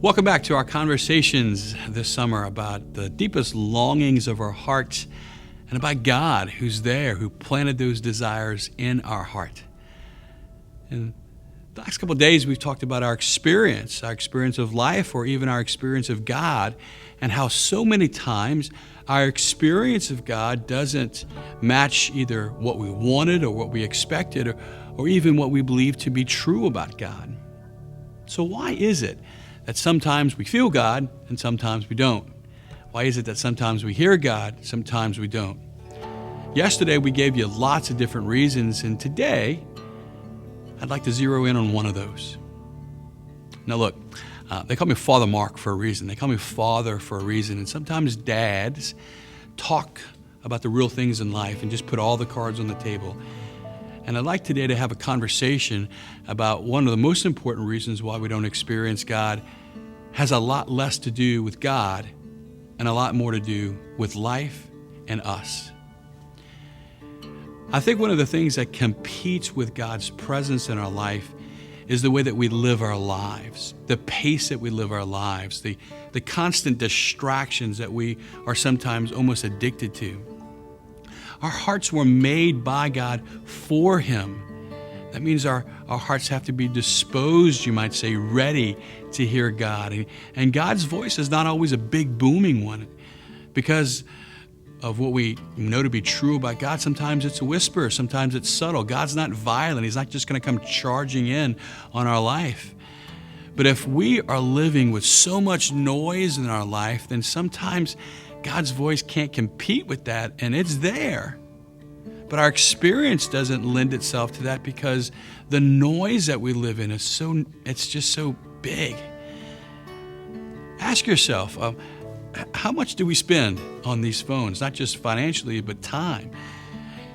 Welcome back to our conversations this summer about the deepest longings of our hearts and about God who's there, who planted those desires in our heart. And the last couple of days we've talked about our experience of life, or even our experience of God, and how so many times our experience of God doesn't match either what we wanted or what we expected or even what we believe to be true about God. So why is it that sometimes we feel God and sometimes we don't? Why is it that sometimes we hear God, sometimes we don't? Yesterday we gave you lots of different reasons, and today I'd like to zero in on one of those. Now look, they call me Father Mark for a reason. They call me Father for a reason, and sometimes dads talk about the real things in life and just put all the cards on the table. And I'd like today to have a conversation about one of the most important reasons why we don't experience God. Has a lot less to do with God and a lot more to do with life and us. I think one of the things that competes with God's presence in our life is the way that we live our lives, the pace that we live our lives, the constant distractions that we are sometimes almost addicted to. Our hearts were made by God for Him. That means our hearts have to be disposed, you might say, ready to hear God. And God's voice is not always a big booming one because of what we know to be true about God. Sometimes it's a whisper, sometimes it's subtle. God's not violent. He's not just going to come charging in on our life. But if we are living with so much noise in our life, then sometimes God's voice can't compete with that, and it's there. But our experience doesn't lend itself to that because the noise that we live in it's just so big. Ask yourself, how much do we spend on these phones? Not just financially, but time.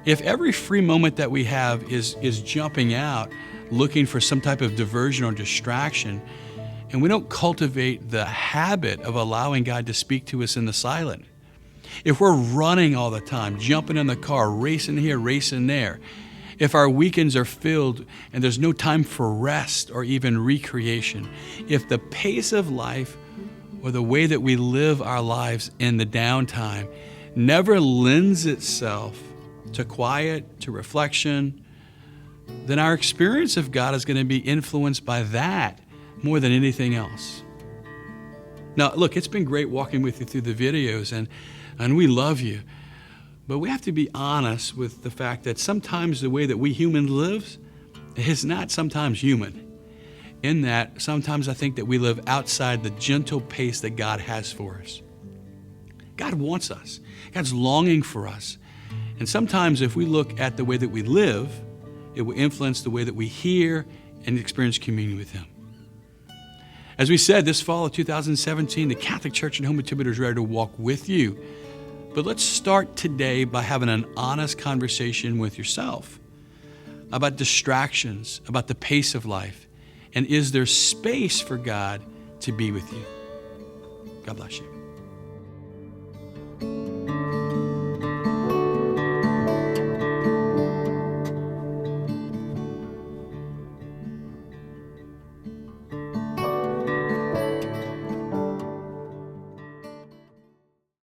If every free moment that we have is jumping out, looking for some type of diversion or distraction, and we don't cultivate the habit of allowing God to speak to us in the silent. If we're running all the time, jumping in the car, racing here, racing there, if our weekends are filled and there's no time for rest or even recreation, if the pace of life or the way that we live our lives in the downtime never lends itself to quiet, to reflection, then our experience of God is going to be influenced by that more than anything else. Now, look, it's been great walking with you through the videos, and we love you. But we have to be honest with the fact that sometimes the way that we humans live is not sometimes human. In that, sometimes I think that we live outside the gentle pace that God has for us. God wants us. God's longing for us. And sometimes if we look at the way that we live, it will influence the way that we hear and experience communion with Him. As we said, this fall of 2017, the Catholic Church in Houma-Thibodaux is ready to walk with you. But let's start today by having an honest conversation with yourself about distractions, about the pace of life, and is there space for God to be with you? God bless you.